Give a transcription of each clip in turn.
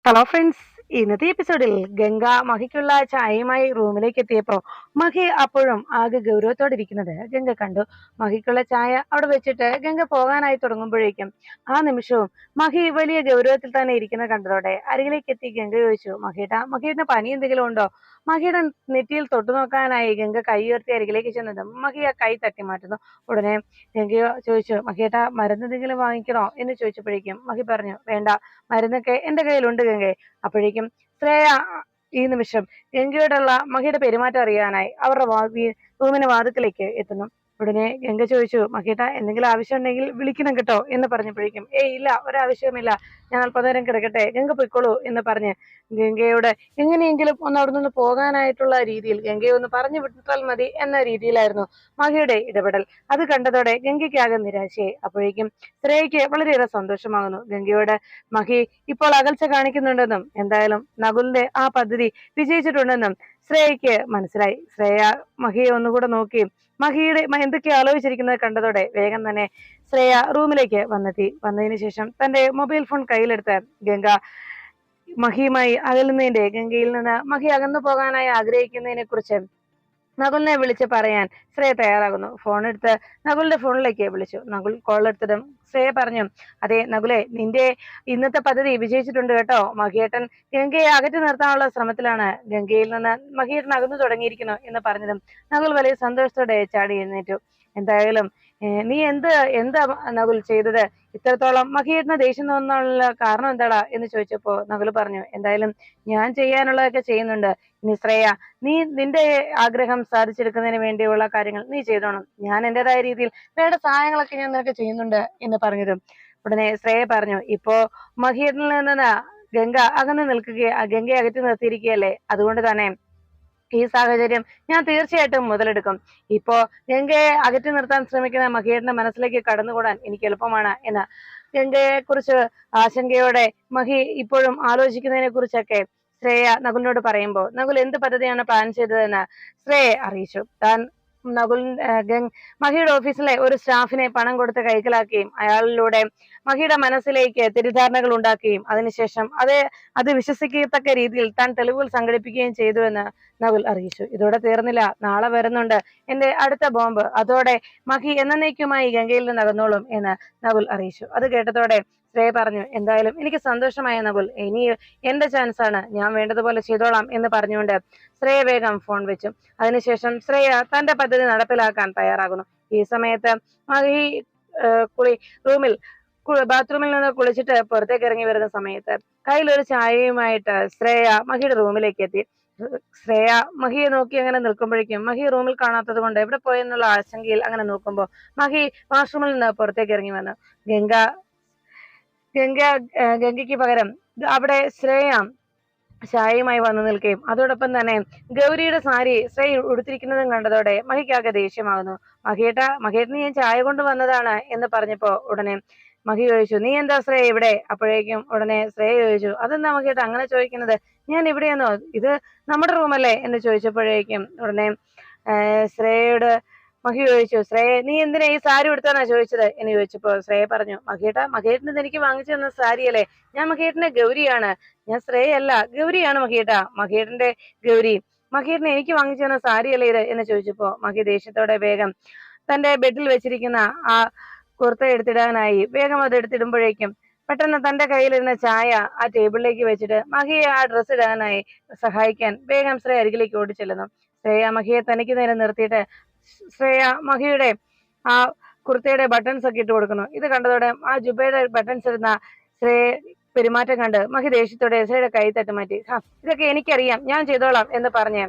Hello friends, ഇന്നത്തെ എപ്പിസോഡിൽ ഗംഗ മഹിക്കുള്ള ചായയുമായി റൂമിലേക്ക് എത്തിയപ്പോ മഹി അപ്പോഴും ആകെ ഗൗരവത്തോടെ ഇരിക്കുന്നത് ഗംഗ കണ്ടു. മഹിക്കുള്ള ചായ അവിടെ വെച്ചിട്ട് ഗംഗ പോകാനായി തുടങ്ങുമ്പോഴേക്കും ആ നിമിഷവും മഹി വലിയ ഗൗരവത്തിൽ തന്നെ ഇരിക്കുന്നത് കണ്ടതോടെ അരികിലേക്ക് എത്തി ഗംഗ ചോദിച്ചു, മഹിയുടെ പനി എന്തെങ്കിലും ഉണ്ടോ? മഹിയുടെ നെറ്റിയിൽ തൊട്ടു നോക്കാനായി ഗംഗ കൈ ഉയർത്തി അരികിലേക്ക് ചെന്നതും മഹി ആ കൈ തട്ടി മാറ്റുന്നു. ഉടനെ ഗംഗ ചോദിച്ചു, മരുന്ന് എന്തെങ്കിലും വാങ്ങിക്കണോ എന്ന് ചോദിച്ചപ്പോഴേക്കും മഹി പറഞ്ഞു, വേണ്ട, മരുന്നൊക്കെ എന്റെ കയ്യിലുണ്ട് ഗംഗെ. അപ്പോഴേക്കും ശ്രേയ ഈ നിമിഷം ഗംഗയോടുള്ള മഹിയുടെ പെരുമാറ്റം അറിയാനായി അവരുടെ റൂമിന് വാതിക്കലേക്ക് എത്തുന്നു. ഉടനെ ഗംഗ ചോദിച്ചു, എന്തെങ്കിലും ആവശ്യം ഉണ്ടെങ്കിൽ വിളിക്കണം കേട്ടോ എന്ന് പറഞ്ഞപ്പോഴേക്കും ഇല്ല, ഒരാവശ്യവുമില്ല, ഞാൻ അല്പനേരം കിടക്കട്ടെ, ഗംഗ പൊയ്ക്കോളൂ എന്ന് പറഞ്ഞ് ഗംഗയോട് എങ്ങനെയെങ്കിലും ഒന്ന് അവിടെ നിന്ന് പോകാനായിട്ടുള്ള രീതിയിൽ ഗംഗയെ ഒന്ന് പറഞ്ഞു വിട്ടാൽ മതി എന്ന രീതിയിലായിരുന്നു മഹിയുടെ ഇടപെടൽ. അത് കണ്ടതോടെ ഗംഗയ്ക്ക് ആകെ നിരാശയായി. അപ്പോഴേക്കും ശ്രേയയ്ക്ക് വളരെയേറെ സന്തോഷമാകുന്നു. ഗംഗയോട് മഹി ഇപ്പോൾ അകൽച്ച കാണിക്കുന്നുണ്ടെന്നും എന്തായാലും നകുലിന്റെ ആ പദ്ധതി വിജയിച്ചിട്ടുണ്ടെന്നും ശ്രേയയ്ക്ക് മനസ്സിലായി. ശ്രേയ മഹിയെ ഒന്നുകൂടെ നോക്കി മഹിയുടെ എന്തൊക്കെ ആലോചിച്ചിരിക്കുന്നത് കണ്ടതോടെ വേഗം തന്നെ ശ്രേയ റൂമിലേക്ക് വന്നതിന് ശേഷം തന്റെ മൊബൈൽ ഫോൺ കയ്യിലെടുത്ത് ഗംഗ മഹിയുമായി അകലുന്നതിന്റെ ഗംഗയിൽ നിന്ന് മഹി അകന്നു പോകാനായി ആഗ്രഹിക്കുന്നതിനെ കുറിച്ച് നകുലിനെ വിളിച്ച് പറയാൻ ശ്രേയ തയ്യാറാകുന്നു. ഫോൺ എടുത്ത് നകുലിന്റെ ഫോണിലേക്ക് വിളിച്ചു. നകുൽ കോൾ എടുത്തതും ശ്രേയ പറഞ്ഞു, അതെ നകുലെ, നിന്റെ ഇന്നത്തെ പദ്ധതി വിജയിച്ചിട്ടുണ്ട് കേട്ടോ. മഹിയേട്ടൻ ഗംഗയെ അകറ്റി നിർത്താനുള്ള ശ്രമത്തിലാണ്. ഗംഗയിൽ നിന്ന് മഹിയേട്ടൻ അകന്നു തുടങ്ങിയിരിക്കുന്നു എന്ന് പറഞ്ഞതും നകുൽ വലിയ സന്തോഷത്തോടെ ചാടി എഴുന്നേറ്റു. എന്തായാലും നീ എന്താ നകുൽ ചെയ്തത്? ഇത്രത്തോളം മഹിയേട്ടന് ദേഷ്യം തോന്നാനുള്ള കാരണം എന്താടാ എന്ന് ചോദിച്ചപ്പോ നകുൽ പറഞ്ഞു, എന്തായാലും ഞാൻ ചെയ്യാനുള്ളതൊക്കെ ചെയ്യുന്നുണ്ട്. ഇനി ശ്രേയ, നീ നിന്റെ ആഗ്രഹം സാധിച്ചെടുക്കുന്നതിന് വേണ്ടിയുള്ള കാര്യങ്ങൾ നീ ചെയ്തോണം. ഞാൻ എന്റേതായ രീതിയിൽ വേണ്ട സഹായങ്ങളൊക്കെ ഞാൻ നിനക്ക് ചെയ്യുന്നുണ്ട് എന്ന് പറഞ്ഞതും ഉടനെ ശ്രേയ പറഞ്ഞു, ഇപ്പോ മഹിയത്തിൽ നിന്ന് ഗംഗ ഗംഗയെ അകറ്റി നിർത്തിയിരിക്കുകയല്ലേ, അതുകൊണ്ട് തന്നെ ഈ സാഹചര്യം ഞാൻ തീർച്ചയായിട്ടും മുതലെടുക്കും. ഇപ്പോ ഗംഗയെ അകറ്റി നിർത്താൻ ശ്രമിക്കുന്ന മഹിയേട്ടന്റെ മനസ്സിലേക്ക് കടന്നുകൂടാൻ എനിക്ക് എളുപ്പമാണ് എന്ന് ഗംഗയെ കുറിച്ച് ആശങ്കയോടെ മഹി ഇപ്പോഴും ആലോചിക്കുന്നതിനെ കുറിച്ചൊക്കെ ശ്രേയ നകുലിനോട് പറയുമ്പോൾ നകുൽ എന്ത് പദ്ധതിയാണ് പ്ലാൻ ചെയ്തതെന്ന് ശ്രേയെ അറിയിച്ചു. താൻ നകുൽ മഹിയുടെ ഓഫീസിലെ ഒരു സ്റ്റാഫിനെ പണം കൊടുത്ത് കൈക്കലാക്കുകയും അയാളിലൂടെ മഹിയുടെ മനസ്സിലേക്ക് തെറ്റിദ്ധാരണകൾ ഉണ്ടാക്കുകയും അതിനുശേഷം അത് വിശ്വസിക്കത്തക്ക രീതിയിൽ താൻ തെളിവുകൾ സംഘടിപ്പിക്കുകയും ചെയ്തുവെന്ന് നകുൽ അറിയിച്ചു. ഇതോടെ തീർന്നില്ല, നാളെ വരുന്നുണ്ട് എന്റെ അടുത്ത ബോംബ്. അതോടെ മഹി എന്നേക്കുമായി ഗംഗയിൽ നിന്ന് അകന്നോളും എന്ന് നകുൽ അറിയിച്ചു. അത് കേട്ടതോടെ ശ്രേയ പറഞ്ഞു, എന്തായാലും എനിക്ക് സന്തോഷമായ നകുൽ, ഇനി എന്റെ ചാൻസ് ആണ്, ഞാൻ വേണ്ടതുപോലെ ചെയ്തോളാം എന്ന് പറഞ്ഞുകൊണ്ട് ശ്രേയ വേഗം ഫോൺ വെച്ചു. അതിനുശേഷം ശ്രേയ തന്റെ പദ്ധതി നടപ്പിലാക്കാൻ തയ്യാറാകുന്നു. ഈ സമയത്ത് മഹി റൂമിൽ ബാത്റൂമിൽ നിന്ന് കുളിച്ചിട്ട് പുറത്തേക്ക് ഇറങ്ങി വരുന്ന സമയത്ത് കയ്യിലൊരു ചായയുമായിട്ട് ശ്രേയ മഹിയുടെ റൂമിലേക്ക് എത്തി. ശ്രേയ മഹിയെ നോക്കി അങ്ങനെ നിൽക്കുമ്പോഴേക്കും മഹി റൂമിൽ കാണാത്തത് കൊണ്ട് എവിടെ പോയെന്നുള്ള ആശങ്കയിൽ അങ്ങനെ നോക്കുമ്പോൾ മഹി വാഷ്റൂമിൽ നിന്ന് പുറത്തേക്ക് ഇറങ്ങി വന്നു. ഗംഗ ഗംഗ ഗംഗയ്ക്ക് പകരം അവിടെ ശ്രേയ ചായയുമായി വന്നു നിൽക്കുകയും അതോടൊപ്പം തന്നെ ഗൗരിയുടെ സാരി ശ്രേയ ഉടുത്തിരിക്കുന്നതും കണ്ടതോടെ മഹിക്കാകെ ദേഷ്യമാകുന്നു. മഹേട്ടന് ഞാൻ ചായ കൊണ്ട് വന്നതാണ് എന്ന് പറഞ്ഞപ്പോ ഉടനെ മഹി ചോദിച്ചു, നീ എന്താ ശ്രേയ ഇവിടെ? അപ്പോഴേക്കും ഉടനെ ശ്രേയ ചോദിച്ചു, അതെന്താ മഹേട്ട അങ്ങനെ ചോദിക്കുന്നത്? ഞാൻ ഇവിടെയെന്നോ, ഇത് നമ്മുടെ റൂമല്ലേ എന്ന് ചോദിച്ചപ്പോഴേക്കും ഉടനെ ശ്രേയയോട് മഹി ചോദിച്ചു, ശ്രേയ നീ എന്തിനാ ഈ സാരി ഉടുത്താനാ ചോദിച്ചത് എന്ന് ചോദിച്ചപ്പോ ശ്രേയ പറഞ്ഞു, മഹേട്ടന് എനിക്ക് വാങ്ങിച്ചു തന്ന സാരിയല്ലേ, ഞാൻ മഹേട്ടന്റെ ഗൗരിയാണ്, ഞാൻ ശ്രേയല്ല ഗൗരിയാണ് മഹേട്ടന്റെ ഗൗരി. മഹേട്ടന് എനിക്ക് വാങ്ങിച്ചു തന്ന സാരിയല്ലേ ഇത് എന്ന് ചോദിച്ചപ്പോ മഹി ദേഷ്യത്തോടെ വേഗം തന്റെ ബെഡിൽ വെച്ചിരിക്കുന്ന ആ കുർത്ത എടുത്തിടാനായി വേഗം അത് എടുത്തിടുമ്പോഴേക്കും പെട്ടെന്ന് തന്റെ കയ്യിലിരുന്ന ചായ ആ ടേബിളിലേക്ക് വെച്ചിട്ട് മഹിയെ ആ ഡ്രസ്സ് ഇടാനായി സഹായിക്കാൻ വേഗം ശ്രേയ അരികിലേക്ക് ഓടിച്ചെല്ലുന്നു. ശ്രേയ മഹിയെ തനിക്ക് നേരെ നിർത്തിയിട്ട് ശ്രേയ മഹിയുടെ ആ കുർത്തയുടെ ബട്ടൺസ് ഒക്കെ ഇട്ട് കൊടുക്കുന്നു. ഇത് കണ്ടതോടെ ആ ജുബയുടെ ബട്ടൺസ് ഇടുന്ന ശ്രേയ പെരുമാറ്റം കണ്ട് മഹി ദേഷ്യത്തോടെ ശ്രേയയുടെ കൈ തട്ടി മാറ്റി. ഇതൊക്കെ എനിക്കറിയാം, ഞാൻ ചെയ്തോളാം എന്ന് പറഞ്ഞ്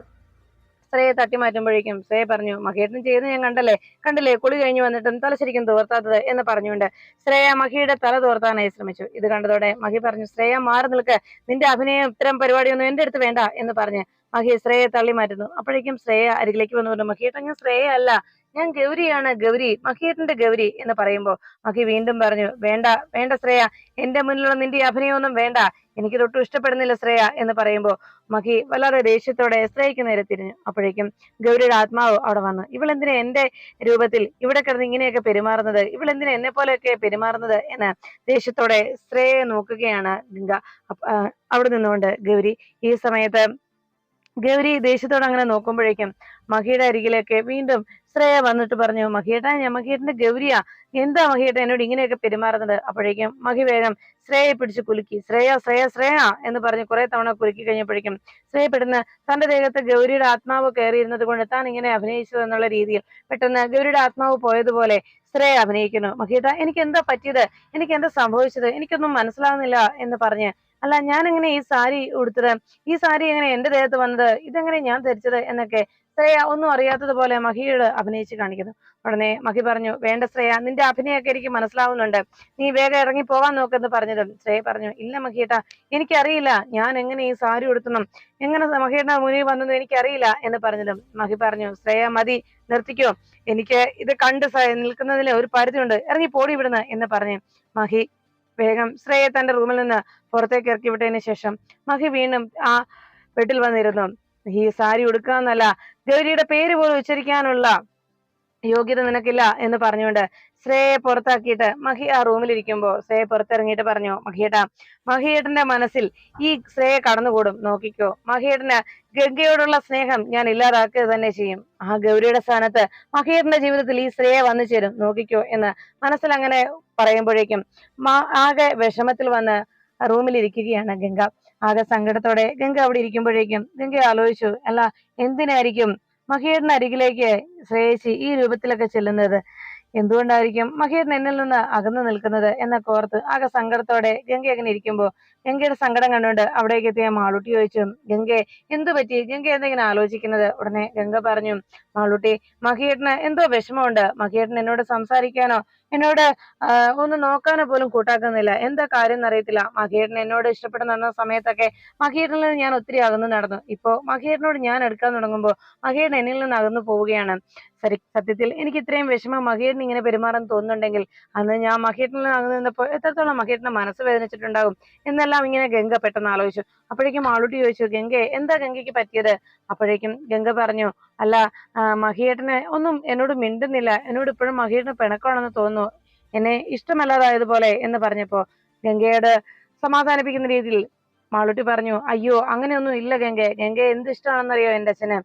ശ്രേയെ തട്ടി മാറ്റുമ്പോഴേക്കും ശ്രേയ പറഞ്ഞു, മഹേട്ടൻ ചെയ്യുന്നത് ഞാൻ കണ്ടില്ലേ, കുളി കഴിഞ്ഞു വന്നിട്ടും തല ശരിക്കും തോർത്താത്തത് എന്ന് പറഞ്ഞുകൊണ്ട് ശ്രേയ മഹിയുടെ തല തോർത്താനായി ശ്രമിച്ചു. ഇത് കണ്ടതോടെ മഹി പറഞ്ഞു, ശ്രേയ മാറി നിൽക്ക്, നിന്റെ അഭിനയം ഇത്തരം പരിപാടിയൊന്നും എന്റെ അടുത്ത് വേണ്ട എന്ന് പറഞ്ഞ് മഹി ശ്രേയെ തള്ളി മാറ്റുന്നു. അപ്പോഴേക്കും ശ്രേയ അരികിലേക്ക് വന്നുകൊണ്ട്, മഹിയേട്ടൻ ഞാൻ ശ്രേയ അല്ല, ഞാൻ ഗൗരിയാണ്, ഗൗരി, മഹിയേട്ടന്റെ ഗൗരി എന്ന് പറയുമ്പോ മഹി വീണ്ടും പറഞ്ഞു, വേണ്ട വേണ്ട ശ്രേയ, എന്റെ മുന്നിലുള്ള നിന്റെ ഈ അഭിനയമൊന്നും വേണ്ട, എനിക്ക് തൊട്ടും ഇഷ്ടപ്പെടുന്നില്ല ശ്രേയ എന്ന് പറയുമ്പോ മഹി വല്ലാതെ ദേഷ്യത്തോടെ ശ്രേയയ്ക്ക് നേരെ തിരിഞ്ഞു. അപ്പോഴേക്കും ഗൗരിയുടെ ആത്മാവ് അവിടെ വന്നു. ഇവളെന്തിനാ എന്റെ രൂപത്തിൽ ഇവിടെ കിടന്ന് ഇങ്ങനെയൊക്കെ പെരുമാറുന്നത്, ഇവളെന്തിനാ എന്നെ പോലെയൊക്കെ പെരുമാറുന്നത് എന്ന് ദേഷ്യത്തോടെ ശ്രേയയെ നോക്കുകയാണ് ഗംഗ. അവിടെ നിന്നുകൊണ്ട് ഗൗരി ഈ സമയത്ത് ഗൗരി ദേഷ്യത്തോടെ അങ്ങനെ നോക്കുമ്പോഴേക്കും മഹിയുടെ അരികിലേക്ക് വീണ്ടും ശ്രേയ വന്നിട്ട് പറഞ്ഞു, മഹിയേട്ടാ, ഞാൻ മഹിയേട്ടന്റെ ഗൗരിയാ, എന്താ മഹിയേട്ട എന്നോട് ഇങ്ങനെയൊക്കെ പെരുമാറുന്നത്? അപ്പോഴേക്കും മഹി വേഗം ശ്രേയയെ പിടിച്ച് കുലുക്കി, ശ്രേയ ശ്രേയ ശ്രേയ എന്ന് പറഞ്ഞ് കുറെ തവണ കുലുക്കി കഴിഞ്ഞപ്പോഴേക്കും ശ്രേയ പെട്ടെന്ന് തന്റെ ദേഹത്ത് ഗൗരിയുടെ ആത്മാവ് കയറിയിരുന്നത് കൊണ്ട് താൻ ഇങ്ങനെ അഭിനയിച്ചത് എന്നുള്ള രീതിയിൽ പെട്ടെന്ന് ഗൗരിയുടെ ആത്മാവ് പോയതുപോലെ ശ്രേയ അഭിനയിക്കുന്നു. മഹിയേട്ട, എനിക്ക് എന്താ പറ്റിയത്, എനിക്ക് എന്താ സംഭവിച്ചത്, എനിക്കൊന്നും മനസ്സിലാവുന്നില്ല എന്ന് പറഞ്ഞ്, അല്ല ഞാൻ എങ്ങനെ ഈ സാരി ഉടുത്തത്, ഈ സാരി എങ്ങനെ എന്റെ ദേഹത്ത് വന്നത്, ഇതെങ്ങനെ ഞാൻ ധരിച്ചത് എന്നൊക്കെ ശ്രേയ ഒന്നും അറിയാത്തതുപോലെ മഹിയോട് അഭിനയിച്ച് കാണിക്കുന്നു. ഉടനെ മഹി പറഞ്ഞു, വേണ്ട ശ്രേയ, നിന്റെ അഭിനയൊക്കെ എനിക്ക് മനസ്സിലാവുന്നുണ്ട്, നീ വേഗം ഇറങ്ങി പോകാൻ നോക്കെന്ന് പറഞ്ഞതും ശ്രേയ പറഞ്ഞു, ഇല്ല മഹിയേട്ടാ, എനിക്കറിയില്ല ഞാൻ എങ്ങനെ ഈ സാരി ഉടുത്തണം, എങ്ങനെ മഹിയുടെ മുന്നിൽ വന്നെന്ന് എനിക്കറിയില്ല എന്ന് പറഞ്ഞതും മഹി പറഞ്ഞു, ശ്രേയ മതി, നിർത്തിക്കോ, എനിക്ക് ഇത് കണ്ട് നിൽക്കുന്നതിൽ ഒരു പരിധിയുണ്ട്, ഇറങ്ങി പോടി ഇവിടുന്ന് എന്ന് പറഞ്ഞ് മഹി വേഗം ശ്രേയെ തന്റെ റൂമിൽ നിന്ന് പുറത്തേക്ക് ഇറക്കി വിട്ടതിന് ശേഷം മഹി വീണ്ടും ആ ബെഡിൽ വന്നിരുന്നു. ഈ സാരി ഉടുക്കാന്നല്ല, ഗൗരിയുടെ പേര് പോലും ഉച്ചരിക്കാനുള്ള യോഗ്യത നിനക്കില്ല എന്ന് പറഞ്ഞുകൊണ്ട് ശ്രേയെ പുറത്താക്കിയിട്ട് മഹി ആ റൂമിലിരിക്കുമ്പോ ശ്രേയ പുറത്തിറങ്ങിയിട്ട് പറഞ്ഞു, മഹിയേട്ടാ, മഹിയേട്ടന്റെ മനസ്സിൽ ഈ ശ്രേയ കടന്നുകൂടും, നോക്കിക്കോ, മഹിയേട്ടന് ഗംഗയോടുള്ള സ്നേഹം ഞാൻ ഇല്ലാതാക്കുക തന്നെ ചെയ്യും, ആ ഗൗരിയുടെ സ്ഥാനത്ത് മഹിയേട്ടന്റെ ജീവിതത്തിൽ ഈ ശ്രേയ വന്നു ചേരും, നോക്കിക്കോ എന്ന് മനസ്സിൽ അങ്ങനെ പറയുമ്പോഴേക്കും ആകെ വിഷമത്തിൽ വന്ന് റൂമിലിരിക്കുകയാണ് ഗംഗ. ആകെ സങ്കടത്തോടെ ഗംഗ അവിടെ ഇരിക്കുമ്പോഴേക്കും ഗംഗ ആലോചിച്ചു, അല്ല എന്തിനായിരിക്കും മഹിയേട്ടന്റെ അരികിലേക്ക് ശ്രേയസി ഈ രൂപത്തിലൊക്കെ ചെല്ലുന്നത്, എന്തുകൊണ്ടായിരിക്കും മഹേട്ടൻ എന്നിൽ നിന്ന് അകന്നു നിൽക്കുന്നത് എന്നൊക്കെ ഓർത്ത് ആകെ സങ്കടത്തോടെ ഗംഗ അങ്ങനെ ഇരിക്കുമ്പോ ഗംഗയുടെ സങ്കടം കണ്ടുകൊണ്ട് അവിടേക്ക് എത്തിയ മാളൂട്ടി ചോദിച്ചു, ഗംഗെ എന്തു പറ്റി, ഗംഗ എന്തെങ്കിലും ആലോചിക്കുന്നത്? ഉടനെ ഗംഗ പറഞ്ഞു, മാളൂട്ടി, മഹിയേട്ടന് എന്തോ വിഷമമുണ്ട്, മഹിയേട്ടൻ എന്നോട് സംസാരിക്കാനോ എന്നോട് ഒന്ന് നോക്കാനോ പോലും കൂട്ടാക്കുന്നില്ല, എന്താ കാര്യം എന്നറിയത്തില്ല, മഹിയേട്ടൻ എന്നോട് ഇഷ്ടപ്പെടുന്ന സമയത്തൊക്കെ മഹിയേട്ടനിൽ നിന്ന് ഞാൻ ഒത്തിരി അകന്നു നടന്നു, ഇപ്പോ മഹിയേട്ടനോട് ഞാൻ എടുക്കാൻ തുടങ്ങുമ്പോ മഹിയേട്ടൻ എന്നിൽ നിന്ന് അകന്നു പോവുകയാണ്, സത്യത്തിൽ എനിക്ക് ഇത്രയും വിഷമം മഹിയേട്ടൻ ഇങ്ങനെ പെരുമാറാൻ തോന്നുന്നുണ്ടെങ്കിൽ അന്ന് ഞാൻ മഹിയേട്ടനിൽ അകന്നു നിന്നപ്പോൾ എത്രത്തോളം മഹിയേട്ടന്റെ മനസ്സ് വേദനിച്ചിട്ടുണ്ടാകും എന്നെല്ലാം ഇങ്ങനെ ഗംഗ പെട്ടെന്ന് ആലോചിച്ചു. അപ്പോഴേക്കും മാളൂട്ടി ചോദിച്ചു, ഗംഗെ എന്താ ഗംഗയ്ക്ക് പറ്റിയത്? അപ്പോഴേക്കും ഗംഗ പറഞ്ഞു, അല്ല മഹിയേട്ടന് ഒന്നും എന്നോട് മിണ്ടുന്നില്ല, എന്നോട് ഇപ്പോഴും മഹിയേട്ടന് പിണക്കമാണെന്ന് തോന്നുന്നു, എന്നെ ഇഷ്ടമല്ലാതായതുപോലെ എന്ന് പറഞ്ഞപ്പോ ഗംഗയോട് സമാധാനിപ്പിക്കുന്ന രീതിയിൽ മാളൂട്ടി പറഞ്ഞു, അയ്യോ അങ്ങനെയൊന്നും ഇല്ല ഗംഗെ, ഗംഗയെ എന്ത് ഇഷ്ടമാണെന്നറിയോ എന്റെ അച്ഛന്,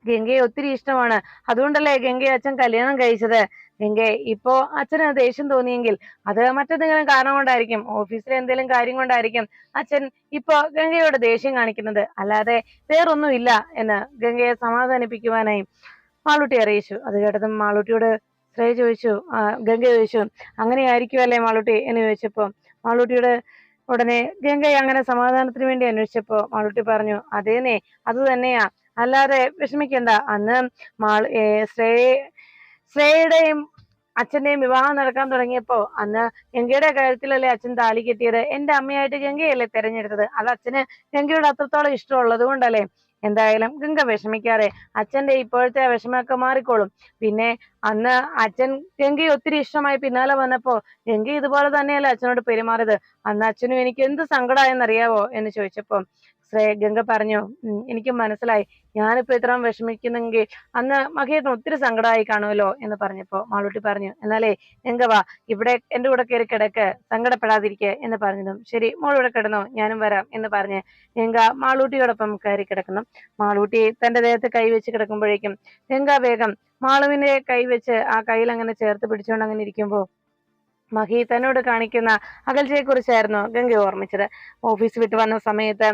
ഗംഗയെ ഒത്തിരി ഇഷ്ടമാണ്, അതുകൊണ്ടല്ലേ ഗംഗയെ അച്ഛൻ കല്യാണം കഴിച്ചത്, ഗംഗെ ഇപ്പോ അച്ഛന് ദേഷ്യം തോന്നിയെങ്കിൽ അത് മറ്റെന്തെങ്കിലും കാരണം കൊണ്ടായിരിക്കും, ഓഫീസിലെ എന്തെങ്കിലും കാര്യം കൊണ്ടായിരിക്കും അച്ഛൻ ഇപ്പോ ഗംഗയോട് ദേഷ്യം കാണിക്കുന്നത്, അല്ലാതെ വേറൊന്നും ഇല്ല എന്ന് ഗംഗയെ സമാധാനിപ്പിക്കുവാനായി മാളൂട്ടി അറിയിച്ചു. അത് കേട്ടതും മാളൂട്ടിയോട് ശ്രേയ ചോദിച്ചു, ഗംഗ ചോദിച്ചു, അങ്ങനെയായിരിക്കുമല്ലേ മാളൂട്ടി എന്ന് ചോദിച്ചപ്പോ മാളൂട്ടിയോട് ഉടനെ ഗംഗ അങ്ങനെ സമാധാനത്തിന് വേണ്ടി അന്വേഷിച്ചപ്പോ മാളൂട്ടി പറഞ്ഞു, അതേനെ അത് തന്നെയാ, അല്ലാതെ വിഷമിക്കണ്ട, അന്ന് ശ്രേയയുടെയും അച്ഛന്റെയും വിവാഹം നടക്കാൻ തുടങ്ങിയപ്പോ അന്ന് ഗംഗയുടെ കാര്യത്തിലല്ലേ അച്ഛൻ താലി കെട്ടിയത്, എന്റെ അമ്മയായിട്ട് ഗംഗയല്ലേ തെരഞ്ഞെടുത്തത്, അത് അച്ഛന് ഗംഗയോട് അത്രത്തോളം ഇഷ്ടമുള്ളത് കൊണ്ടല്ലേ, എന്തായാലും ഗംഗ വിഷമിക്കാതെ, അച്ഛന്റെ ഇപ്പോഴത്തെ വിഷമമൊക്കെ മാറിക്കോളും, പിന്നെ അന്ന് അച്ഛൻ ഗംഗയെ ഒത്തിരി ഇഷ്ടമായി പിന്നാലെ വന്നപ്പോ ഗംഗ ഇതുപോലെ തന്നെയല്ലേ അച്ഛനോട് പെരുമാറിയത്, അന്ന് അച്ഛനും എനിക്ക് എന്ത് സങ്കടമായെന്നറിയാവോ എന്ന് ചോദിച്ചപ്പോ ഗംഗ പറഞ്ഞു, എനിക്ക് മനസ്സിലായി, ഞാനിപ്പോ ഇത്രയും വിഷമിക്കുന്നെങ്കിൽ അന്ന് മഹേട്ടൻ ഒത്തിരി സങ്കടമായി കാണുമല്ലോ എന്ന് പറഞ്ഞപ്പോ മാളൂട്ടി പറഞ്ഞു, എന്നാലേ ഗംഗ വാ, ഇവിടെ എന്റെ കൂടെ കയറി കിടക്ക്, സങ്കടപ്പെടാതിരിക്കെ എന്ന് പറഞ്ഞതും ശരി മോൾ ഇവിടെ കിടന്നോ, ഞാനും വരാം എന്ന് പറഞ്ഞ് ഗംഗ മാളൂട്ടിയോടൊപ്പം കയറി കിടക്കുന്നു. മാളൂട്ടി തന്റെ ദേഹത്ത് കൈവച്ച് കിടക്കുമ്പോഴേക്കും ഗംഗ വേഗം മാളുവിനെ കൈവച്ച് ആ കയ്യിൽ അങ്ങനെ ചേർത്ത് പിടിച്ചുകൊണ്ട് അങ്ങനെ ഇരിക്കുമ്പോ മഹി തന്നോട് കാണിക്കുന്ന അകൽച്ചയെ കുറിച്ചായിരുന്നു ഗംഗ ഓർമ്മിച്ചത്. ഓഫീസ് വിട്ട് വന്ന സമയത്ത്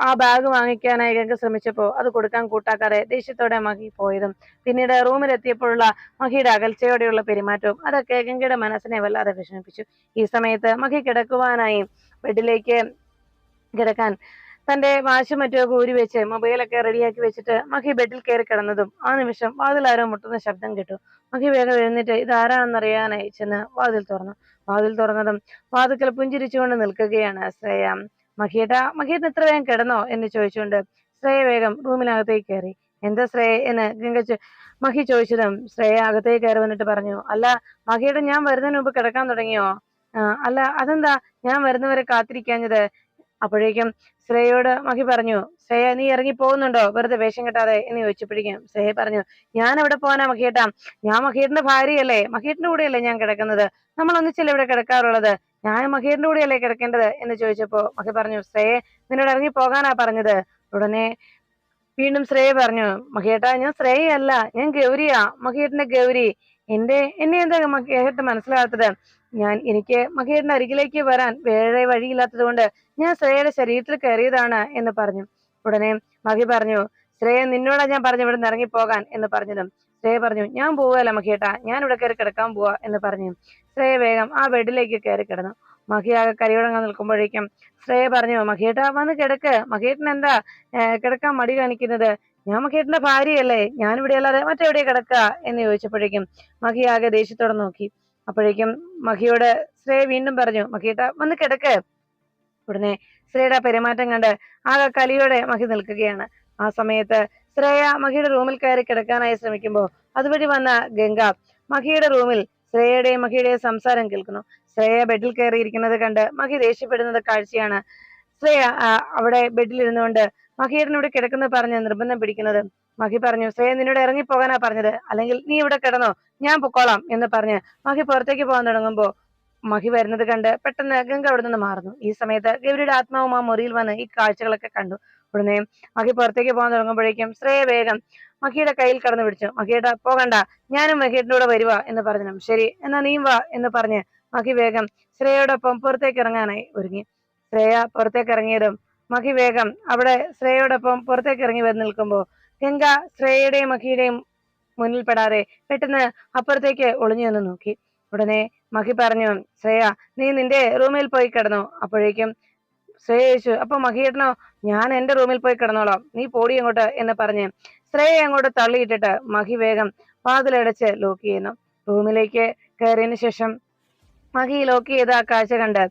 ആ ബാഗ് വാങ്ങിക്കാനായി ഗംഗ ശ്രമിച്ചപ്പോ അത് കൊടുക്കാൻ കൂട്ടാക്കാതെ ദേഷ്യത്തോടെ മഹി പോയതും പിന്നീട് റൂമിലെത്തിയപ്പോഴുള്ള മഹിയുടെ അകൽച്ചയോടെയുള്ള പെരുമാറ്റവും അതൊക്കെ ഗംഗയുടെ മനസ്സിനെ വല്ലാതെ വിഷമിപ്പിച്ചു. ഈ സമയത്ത് മഹി കിടക്കുവാനായി ബെഡിലേക്ക് കിടക്കാൻ തന്റെ വാശും മറ്റുമൊക്കെ ഊരി വെച്ച് മൊബൈലൊക്കെ റെഡിയാക്കി വെച്ചിട്ട് മഹി ബെഡിൽ കയറി കിടന്നതും ആ നിമിഷം വാതിലാരോ മുട്ടുന്ന ശബ്ദം കേട്ടു. മഹി വേഗം എഴുന്നേറ്റ് ഇതാരാണെന്നറിയാനായി ചെന്ന് വാതിൽ തുറന്നു. വാതിൽ തുറന്നതും വാതിൽക്കൽ പുഞ്ചിരിച്ചുകൊണ്ട് നിൽക്കുകയാണ് ശ്രേയ. മഹിയേട്ടാ, മഹിയേട്ടൻ ഇത്ര വേഗം കിടന്നോ എന്ന് ചോദിച്ചുകൊണ്ട് ശ്രേയ വേഗം റൂമിനകത്തേക്ക് കയറി. എന്താ ശ്രേയ എന്ന് മഹി ചോദിച്ചതും ശ്രേയ അകത്തേക്ക് കയറി വന്നിട്ട് പറഞ്ഞു, അല്ല മഹിയുടെ ഞാൻ വരുന്നതിന് മുമ്പ് കിടക്കാൻ തുടങ്ങിയോ? അല്ല അതെന്താ ഞാൻ വരുന്നവരെ കാത്തിരിക്കാഞ്ഞത്? അപ്പോഴേക്കും ശ്രേയയോട് മഹി പറഞ്ഞു, ശ്രേയ നീ ഇറങ്ങി പോകുന്നുണ്ടോ വെറുതെ വേഷം കെട്ടാതെ എന്ന് ചോദിച്ചപ്പോഴേക്കും ശ്രേയ പറഞ്ഞു, ഞാൻ എവിടെ പോകാനാ മഹിയേട്ടാ, ഞാൻ മഹിയേട്ടന്റെ ഭാര്യയല്ലേ, മഹിയേട്ടന്റെ കൂടെയല്ലേ ഞാൻ കിടക്കുന്നത്, നമ്മൾ ഒന്നിച്ചല്ലേ ഇവിടെ കിടക്കാറുള്ളത്, ഞാൻ മഹിയേട്ടന്റെ കൂടെയല്ലേ കിടക്കേണ്ടത് എന്ന് ചോദിച്ചപ്പോ മഹി പറഞ്ഞു, ശ്രേയ നിന്നോട് ഇറങ്ങി പോകാനാ പറഞ്ഞത്. ഉടനെ വീണ്ടും ശ്രേയ പറഞ്ഞു, മഹിയേട്ടാ ഞാൻ ശ്രേയയല്ല, ഞാൻ ഗൗരിയാ, മഹിയേട്ടന്റെ ഗൗരി. എന്നെ എന്താ മഹിയേട്ടൻ മനസ്സിലാകാത്തത്? എനിക്ക് മഹിയേട്ടന്റെ അരികിലേക്ക് വരാൻ വേറെ വഴിയില്ലാത്തത് കൊണ്ട് ഞാൻ ശ്രേയയുടെ ശരീരത്തിൽ കയറിയതാണ് എന്ന് പറഞ്ഞു. ഉടനെ മഹി പറഞ്ഞു, ശ്രേയ നിന്നോടാ ഞാൻ പറഞ്ഞു ഇവിടെ നിന്ന് ഇറങ്ങിപ്പോകാൻ എന്ന് പറഞ്ഞതും ശ്രേയ പറഞ്ഞു, ഞാൻ പോവുകയല്ല മഹിയേട്ടാ, ഞാൻ ഇവിടെ കയറി കിടക്കാൻ പോവാ എന്ന് പറഞ്ഞു ശ്രേയ വേഗം ആ ബെഡിലേക്ക് കയറി കിടന്നു. മഹി ആകെ കരിയോടങ്ങാൻ നിൽക്കുമ്പോഴേക്കും ശ്രേയ പറഞ്ഞു, മഹിയേട്ടാ വന്ന് കിടക്ക്, മഹിയേട്ടൻ എന്താ കിടക്കാൻ മടി കാണിക്കുന്നത്, ഞാൻ മഹിയേട്ടന്റെ ഭാര്യയല്ലേ, ഞാനിവിടെ അല്ലാതെ മറ്റെവിടെ കിടക്ക എന്ന് ചോദിച്ചപ്പോഴേക്കും മഹി ആകെ ദേഷ്യത്തോടെ നോക്കി. അപ്പോഴേക്കും മഹിയോട് ശ്രേയ വീണ്ടും പറഞ്ഞു, മഹിയേട്ടാ വന്ന് കിടക്ക്. ഉടനെ ശ്രേയയുടെ പെരുമാറ്റം കണ്ട് ആകെ കലിയോടെ മഹി നിൽക്കുകയാണ്. ആ സമയത്ത് ശ്രേയ മഹിയുടെ റൂമിൽ കയറി കിടക്കാനായി ശ്രമിക്കുമ്പോൾ അതുവഴി വന്ന ഗംഗ മഹിയുടെ റൂമിൽ ശ്രേയയുടെയും മഹിയുടെയും സംസാരം കേൾക്കുന്നു. ശ്രേയ ബെഡിൽ കയറിയിരിക്കുന്നത് കണ്ട് മഹി ദേഷ്യപ്പെടുന്നത് കാഴ്ചയാണ് ശ്രേയ അവിടെ ബെഡിൽ ഇരുന്നുകൊണ്ട് മഹിയേട്ടനോട് കിടക്കുന്നു പറഞ്ഞ് നിർബന്ധം പിടിക്കുന്നത്. മഹി പറഞ്ഞു, ശ്രേയ നിന്നോട് ഇറങ്ങിപ്പോകാനാ പറഞ്ഞത്, അല്ലെങ്കിൽ നീ ഇവിടെ കിടന്നോ, ഞാൻ പൊക്കോളാം എന്ന് പറഞ്ഞ് മഹി പുറത്തേക്ക് പോകാൻ തുടങ്ങുമ്പോ മഹി വരുന്നത് കണ്ട് പെട്ടെന്ന് ഗംഗ അവിടെ നിന്ന് മാറുന്നു. ഈ സമയത്ത് ഗൗരിയുടെ ആത്മാവും ആ മുറിയിൽ വന്ന് ഈ കാഴ്ചകളൊക്കെ കണ്ടു. ഉടനെ മഹി പുറത്തേക്ക് പോകാൻ തുടങ്ങുമ്പോഴേക്കും ശ്രേയ വേഗം മഹിയുടെ കയ്യിൽ കടന്നു പിടിച്ചു. മഹിയേട്ടാ പോകണ്ട, ഞാനും മഹിയേട്ടൻ്റെ കൂടെ വരുവാ എന്ന് പറഞ്ഞു. ശരി എന്നാ നീയും വാ എന്ന് പറഞ്ഞ് മഹി വേഗം ശ്രേയയോടൊപ്പം പുറത്തേക്ക് ഇറങ്ങാനായി ഒരുങ്ങി. ശ്രേയ പുറത്തേക്ക് ഇറങ്ങിയതും മഹി വേഗം അവിടെ ശ്രേയയോടൊപ്പം പുറത്തേക്ക് ഇറങ്ങി വന്ന് നിൽക്കുമ്പോൾ ഗംഗ ശ്രേയയുടെയും മഹിയുടെയും മുന്നിൽ പെടാതെ പെട്ടെന്ന് അപ്പുറത്തേക്ക് ഒളിഞ്ഞു നിന്ന് നോക്കി. ഉടനെ മഹി പറഞ്ഞു, ശ്രേയ നീ നിന്റെ റൂമിൽ പോയി കിടന്നു. അപ്പോഴേക്കും ശ്രേയ ചോദിച്ചു, അപ്പൊ മഹിയേട്ടനോ? ഞാൻ എന്റെ റൂമിൽ പോയി കിടന്നോളാം, നീ പോടി അങ്ങോട്ട് എന്ന് പറഞ്ഞ് ശ്രേയ അങ്ങോട്ട് തള്ളിയിട്ടിട്ട് മഹി വേഗം വാതിലടച്ച് ലോക്ക് ചെയ്യുന്നു. റൂമിലേക്ക് കയറിയതിനു ശേഷം മഹി ലോക്ക് ചെയ്ത ആ കാഴ്ച കണ്ട്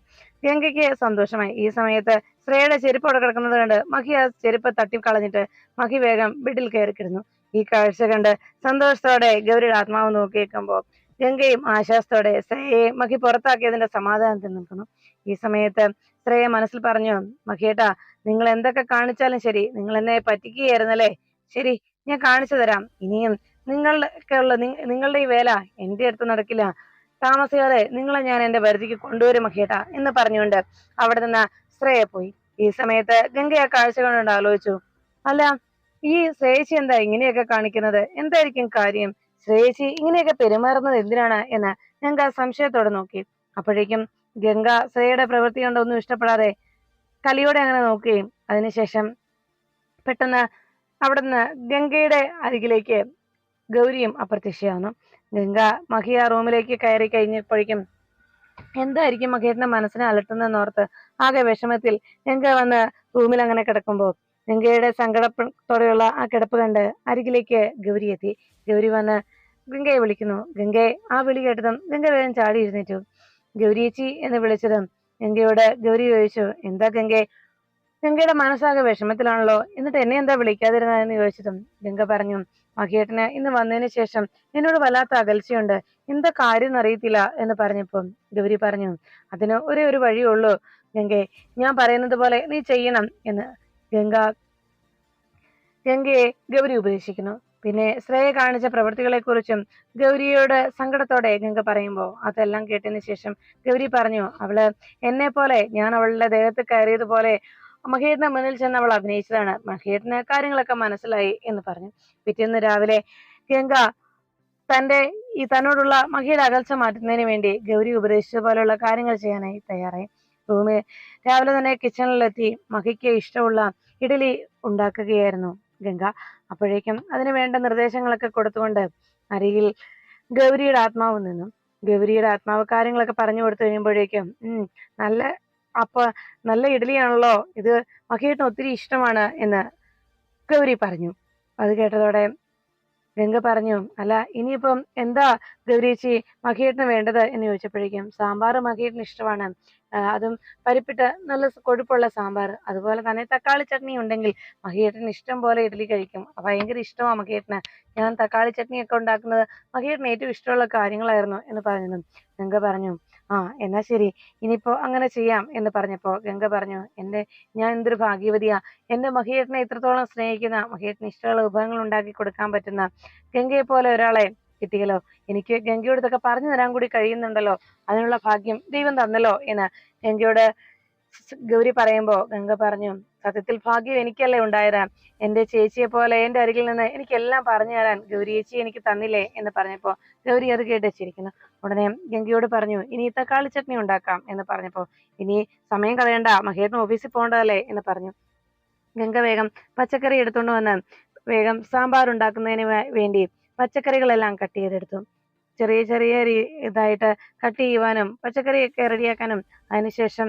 ഗംഗയ്ക്ക് സന്തോഷമായി. ഈ സമയത്ത് ശ്രേയയുടെ ചെരുപ്പ് അവിടെ കിടക്കുന്നത് കണ്ട് മഹി ആ ചെരുപ്പ് തട്ടിക്കളഞ്ഞിട്ട് മഹി വേഗം ബെഡിൽ കയറി കിടന്നു. ഈ കാഴ്ച കണ്ട് സന്തോഷത്തോടെ ഗൗരിയുടെ ആത്മാവ് നോക്കിയേക്കുമ്പോ ഗംഗയും ആശ്വാസത്തോടെ ശ്രേയയെ മഹി പുറത്താക്കിയതിന്റെ സമാധാനത്തിൽ നിൽക്കുന്നു. ഈ സമയത്ത് ശ്രേയ മനസ്സിൽ പറഞ്ഞു, മഹിയേട്ടാ നിങ്ങൾ എന്തൊക്കെ കാണിച്ചാലും ശരി, നിങ്ങൾ എന്നെ പറ്റിക്കുകയായിരുന്നല്ലേ, ശരി ഞാൻ കാണിച്ചു തരാം, ഇനിയും നിങ്ങളുടെ ഈ വേല എന്റെ അടുത്ത് നടക്കില്ല, താമസിയാതെ നിങ്ങളെ ഞാൻ എന്റെ പരിധിക്ക് കൊണ്ടുവരും മഹിയേട്ടാ എന്ന് പറഞ്ഞുകൊണ്ട് അവിടെ നിന്ന് ശ്രേയ പോയി. ഈ സമയത്ത് ഗംഗ ആ കാഴ്ച കണ്ടുകൊണ്ട് ആലോചിച്ചു, അല്ല ഈ ശ്രേയച്ചി എന്താ ഇങ്ങനെയൊക്കെ കാണിക്കുന്നത്, എന്തായിരിക്കും കാര്യം, ശ്രേയച്ചി ഇങ്ങനെയൊക്കെ പെരുമാറുന്നത് എന്തിനാണ് എന്ന് ഗംഗ സംശയത്തോടെ നോക്കി. അപ്പോഴേക്കും ഗംഗ ശ്രേയയുടെ പ്രവൃത്തി കൊണ്ടൊന്നും ഇഷ്ടപ്പെടാതെ കലിയോടെ അങ്ങനെ നോക്കുകയും അതിനുശേഷം പെട്ടെന്ന് അവിടുന്ന് ഗംഗയുടെ അരികിലേക്ക് ഗൗരിയും അപ്രത്യക്ഷയാവുന്നു. ഗംഗ മഹിയ റൂമിലേക്ക് കയറി കഴിഞ്ഞപ്പോഴേക്കും എന്തായിരിക്കും മഹിയേട്ടന്റെ മനസ്സിനെ അലട്ടുന്നതെന്നോർത്ത് ആകെ വിഷമത്തിൽ ഗംഗ വന്ന് റൂമിൽ അങ്ങനെ കിടക്കുമ്പോൾ ഗംഗയുടെ സങ്കടത്തോടെയുള്ള ആ കിടപ്പ് കണ്ട് അരികിലേക്ക് ഗൗരി എത്തി. ഗൗരി വന്ന് ഗംഗയെ വിളിക്കുന്നു. ഗംഗയെ ആ വിളി കേട്ടതും ഗംഗ വേഗം ചാടി എഴുന്നേറ്റു. ഗൗരിയേച്ചി എന്ന് വിളിച്ചതും ഗംഗയോട് ഗൗരി ചോദിച്ചു, എന്താ ഗംഗയുടെ മനസ്സാകെ വിഷമത്തിലാണല്ലോ, എന്നിട്ട് എന്നെ എന്താ വിളിക്കാതിരുന്നതെന്ന് ചോദിച്ചതും ഗംഗ പറഞ്ഞു, മഹിയേട്ടന് ഇന്ന് വന്നതിന് ശേഷം എന്നോട് വല്ലാത്ത അകൽച്ചയുണ്ട്, എന്താ കാര്യം അറിയത്തില്ല എന്ന് പറഞ്ഞപ്പം ഗൗരി പറഞ്ഞു, അതിന് ഒരേ ഒരു വഴിയുള്ളൂ ഗംഗയെ, ഞാൻ പറയുന്നത് പോലെ നീ ചെയ്യണം എന്ന് ഗംഗയെ ഗൗരി ഉപദേശിക്കുന്നു. പിന്നെ ശ്രേയ കാണിച്ച പ്രവൃത്തികളെ കുറിച്ചും ഗൗരിയോട് സങ്കടത്തോടെ ഗംഗ പറയുമ്പോൾ അതെല്ലാം കേട്ടതിന് ശേഷം ഗൗരി പറഞ്ഞു, അവള് എന്നെ പോലെ ഞാൻ അവളുടെ ദേഹത്ത് കയറിയതുപോലെ മഹിയേട്ടന്റെ മുന്നിൽ ചെന്ന് അവൾ അഭിനയിച്ചതാണ്, മഹിയേട്ടന് കാര്യങ്ങളൊക്കെ മനസ്സിലായി എന്ന് പറഞ്ഞു. പിറ്റേന്ന് രാവിലെ ഗംഗ തന്നോടുള്ള മഹിയുടെ അകൽച്ച മാറ്റുന്നതിന് വേണ്ടി ഗൗരി ഉപദേശിച്ച പോലെയുള്ള കാര്യങ്ങൾ ചെയ്യാനായി തയ്യാറായി. റൂമിൽ രാവിലെ തന്നെ കിച്ചണിലെത്തി മഹിക്ക് ഇഷ്ടമുള്ള ഇഡലി ഉണ്ടാക്കുകയായിരുന്നു ഗംഗ. അപ്പോഴേക്കും അതിന് വേണ്ട നിർദ്ദേശങ്ങളൊക്കെ കൊടുത്തുകൊണ്ട് അരികിൽ ഗൗരിയുടെ ആത്മാവ് നിന്നു. ഗൗരിയുടെ ആത്മാവ് കാര്യങ്ങളൊക്കെ പറഞ്ഞു കൊടുത്തു കഴിയുമ്പോഴേക്കും നല്ല നല്ല ഇഡലിയാണല്ലോ ഇത്, മഹിയേട്ടന് ഒത്തിരി ഇഷ്ടമാണ് എന്ന് ഗൗരി പറഞ്ഞു. അത് കേട്ടതോടെ ഗംഗ പറഞ്ഞു, അല്ല ഇനിയിപ്പം എന്താ ഗൗരിയേച്ചി മഹിയേട്ടന് വേണ്ടത് എന്ന് ചോദിച്ചപ്പോഴേക്കും, സാമ്പാർ മഹിയേട്ടന് ഇഷ്ടമാണ്. അതും പരിപ്പിട്ട് നല്ല കൊഴുപ്പുള്ള സാമ്പാർ. അതുപോലെ തന്നെ തക്കാളി ചട്നി ഉണ്ടെങ്കിൽ മഹിയേട്ടന് ഇഷ്ടം പോലെ ഇഡ്ഡലി കഴിക്കും. ഭയങ്കര ഇഷ്ടമാണ് മഹിയേട്ടന്. ഞാൻ തക്കാളി ചട്നിയൊക്കെ ഉണ്ടാക്കുന്നത് മഹിയേട്ടന് ഏറ്റവും ഇഷ്ടമുള്ള കാര്യങ്ങളായിരുന്നു എന്ന് പറഞ്ഞു. ഗംഗ പറഞ്ഞു, ആ എന്നാ ശരി, ഇനിയിപ്പോ അങ്ങനെ ചെയ്യാം എന്ന് പറഞ്ഞപ്പോ ഗംഗ പറഞ്ഞു, ഞാൻ എന്തൊരു ഭാഗ്യവതിയാ. എന്റെ മഹിയേട്ടനെ ഇത്രത്തോളം സ്നേഹിക്കുന്ന, മഹിയേട്ടന് ഇഷ്ടമുള്ള വിഭവങ്ങൾ ഉണ്ടാക്കി കൊടുക്കാൻ പറ്റുന്ന ഗംഗയെ പോലെ ഒരാളെ കിട്ടിയല്ലോ. എനിക്ക് ഗംഗയോട് ഇതൊക്കെ പറഞ്ഞു തരാൻ കൂടി കഴിയുന്നുണ്ടല്ലോ. അതിനുള്ള ഭാഗ്യം ദൈവം തന്നല്ലോ എന്ന് ഗംഗയോട് ഗൗരി പറയുമ്പോ ഗംഗ പറഞ്ഞു, സത്യത്തിൽ ഭാഗ്യം എനിക്കല്ലേ ഉണ്ടായത്. എന്റെ ചേച്ചിയെ പോലെ എന്റെ അരികിൽ നിന്ന് എനിക്കെല്ലാം പറഞ്ഞു തരാൻ ഗൗരി ചേച്ചി എനിക്ക് തന്നില്ലേ എന്ന് പറഞ്ഞപ്പോ ഗൗരി അത് കേട്ട് ചിരിക്കുന്നു. ഉടനെ ഗംഗയോട് പറഞ്ഞു, ഇനി തക്കാളി ചട്നി ഉണ്ടാക്കാം എന്ന് പറഞ്ഞപ്പോ, ഇനി സമയം കളയണ്ട, മഹേട്ടൻ ഓഫീസിൽ പോകേണ്ടതല്ലേ എന്ന് പറഞ്ഞു. ഗംഗ വേഗം പച്ചക്കറി എടുത്തുകൊണ്ട് വന്ന് വേഗം സാമ്പാർ ഉണ്ടാക്കുന്നതിന് വേണ്ടി പച്ചക്കറികളെല്ലാം കട്ട് ചെയ്തെടുത്തു. ചെറിയ ചെറിയ ഇതായിട്ട് കട്ട് ചെയ്യുവാനും പച്ചക്കറിയൊക്കെ റെഡിയാക്കാനും, അതിനുശേഷം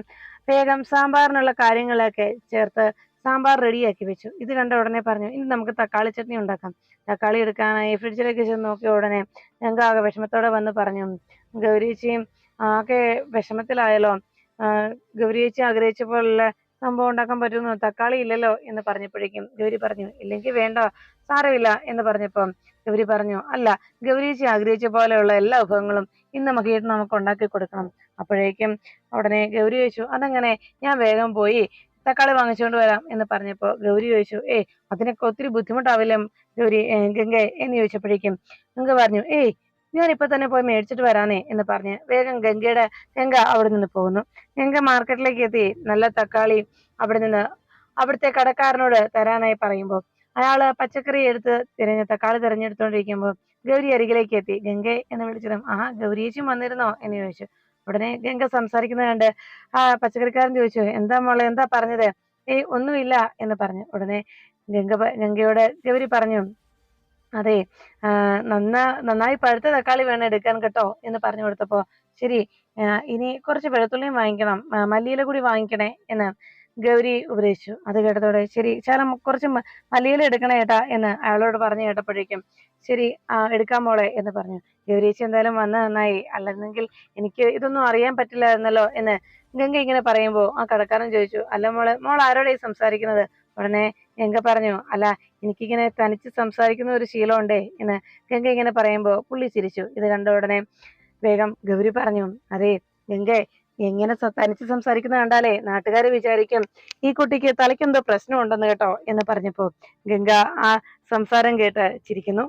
വേഗം സാമ്പാറിനുള്ള കാര്യങ്ങളൊക്കെ ചേർത്ത് സാമ്പാർ റെഡിയാക്കി വെച്ചു. ഇത് കണ്ട ഉടനെ പറഞ്ഞു, ഇനി നമുക്ക് തക്കാളി ചട്നി ഉണ്ടാക്കാം. തക്കാളി എടുക്കാനായി ഫ്രിഡ്ജിലേക്ക് ചെന്ന് നോക്കിയ ഉടനെ ഞങ്ങൾ ആകെ വിഷമത്തോടെ വന്ന് പറഞ്ഞു, ഗൗരിയേച്ചിയും ആകെ വിഷമത്തിലായല്ലോ. ഗൗരിയേച്ചി ആഗ്രഹിച്ച പോലുള്ള സംഭവം ഉണ്ടാക്കാൻ പറ്റുന്നു, തക്കാളി ഇല്ലല്ലോ എന്ന് പറഞ്ഞപ്പോഴേക്കും ഗൗരി പറഞ്ഞു, ഇല്ലെങ്കിൽ വേണ്ട, സാരമില്ല എന്ന് പറഞ്ഞപ്പം ഗൗരി പറഞ്ഞു, അല്ല, ഗൗരിയേച്ചി ആഗ്രഹിച്ച പോലെയുള്ള എല്ലാ വിഭവങ്ങളും ഇന്ന് മഹിയേട്ടൻ നമുക്ക് ഉണ്ടാക്കി കൊടുക്കണം. അപ്പോഴേക്കും ഉടനെ ഗൗരി ചോദിച്ചു, അതെങ്ങനെ? ഞാൻ വേഗം പോയി തക്കാളി വാങ്ങിച്ചുകൊണ്ട് വരാം എന്ന് പറഞ്ഞപ്പോ ഗൗരി ചോദിച്ചു, അതിനൊക്കെ ഒത്തിരി ബുദ്ധിമുട്ടാവില്ലേ ഗൗരി ഗംഗ എന്ന് ചോദിച്ചപ്പോഴേക്കും ഗംഗ പറഞ്ഞു, ഞാൻ ഇപ്പൊ തന്നെ പോയി മേടിച്ചിട്ട് വരാനേ എന്ന് പറഞ്ഞ് വേഗം ഗംഗ അവിടെ നിന്ന് പോകുന്നു. ഗംഗ മാർക്കറ്റിലേക്ക് എത്തി നല്ല തക്കാളി അവിടെ നിന്ന് അവിടുത്തെ കടക്കാരനോട് തരാനായി പറയുമ്പോൾ അയാള് പച്ചക്കറി എടുത്ത് തക്കാളി തിരഞ്ഞെടുത്തോണ്ടിരിക്കുമ്പോൾ ഗൗരി അരികിലേക്ക് എത്തി. ഗംഗെ എന്ന് വിളിച്ചതും, ഗൗരിയേച്ചും വന്നിരുന്നോ എന്ന് ചോദിച്ചു. ഉടനെ ഗംഗ സംസാരിക്കുന്നത് കണ്ട് പച്ചക്കറിക്കാരൻ ചോദിച്ചു, എന്താ മോളെ, എന്താ പറഞ്ഞത്? ഒന്നുമില്ല എന്ന് പറഞ്ഞു. ഉടനെ ഗംഗയോട് ഗൗരി പറഞ്ഞു, അതെ, നന്നായി പഴുത്ത തക്കാളി വേണം എടുക്കാൻ കേട്ടോ എന്ന് പറഞ്ഞു കൊടുത്തപ്പോ, ശരി, ഇനി കുറച്ച് വെളുത്തുള്ളിയും വാങ്ങിക്കണം, മല്ലിയില കൂടി വാങ്ങിക്കണേ എന്ന് ഗൗരി ഉപദേശിച്ചു. അത് കേട്ടതോടെ, ശരി ശാലം കുറച്ച് മല്ലിയില എടുക്കണേ ഏട്ടാ എന്ന് അയാളോട് പറഞ്ഞു കേട്ടപ്പോഴേക്കും, ശരി, എടുക്കാൻ മോളെ എന്ന് പറഞ്ഞു. ഗൗരിയേച്ചി എന്തായാലും വന്ന നന്നായി, അല്ലെന്നെങ്കിൽ എനിക്ക് ഇതൊന്നും അറിയാൻ പറ്റില്ലായിരുന്നല്ലോ എന്ന് ഗംഗ ഇങ്ങനെ പറയുമ്പോ ആ കടക്കാരൻ ചോദിച്ചു, അല്ല മോൾ ആരോടെ സംസാരിക്കുന്നത്? ഉടനെ ഗംഗ പറഞ്ഞു, അല്ല, എനിക്കിങ്ങനെ തനിച്ച് സംസാരിക്കുന്ന ഒരു ശീലമുണ്ടേ എന്ന് ഗംഗ ഇങ്ങനെ പറയുമ്പോ പുള്ളി ചിരിച്ചു. ഇത് കണ്ട ഉടനെ വേഗം ഗൗരി പറഞ്ഞു, അതെ ഗംഗെ, എങ്ങനെ തനിച്ച് സംസാരിക്കുന്ന കണ്ടാലേ നാട്ടുകാര് വിചാരിക്കും ഈ കുട്ടിക്ക് തലയ്ക്കെന്തോ പ്രശ്നം ഉണ്ടെന്ന് കേട്ടോ എന്ന് പറഞ്ഞപ്പോ ഗംഗ ആ സംസാരം കേട്ട് ചിരിക്കുന്നു.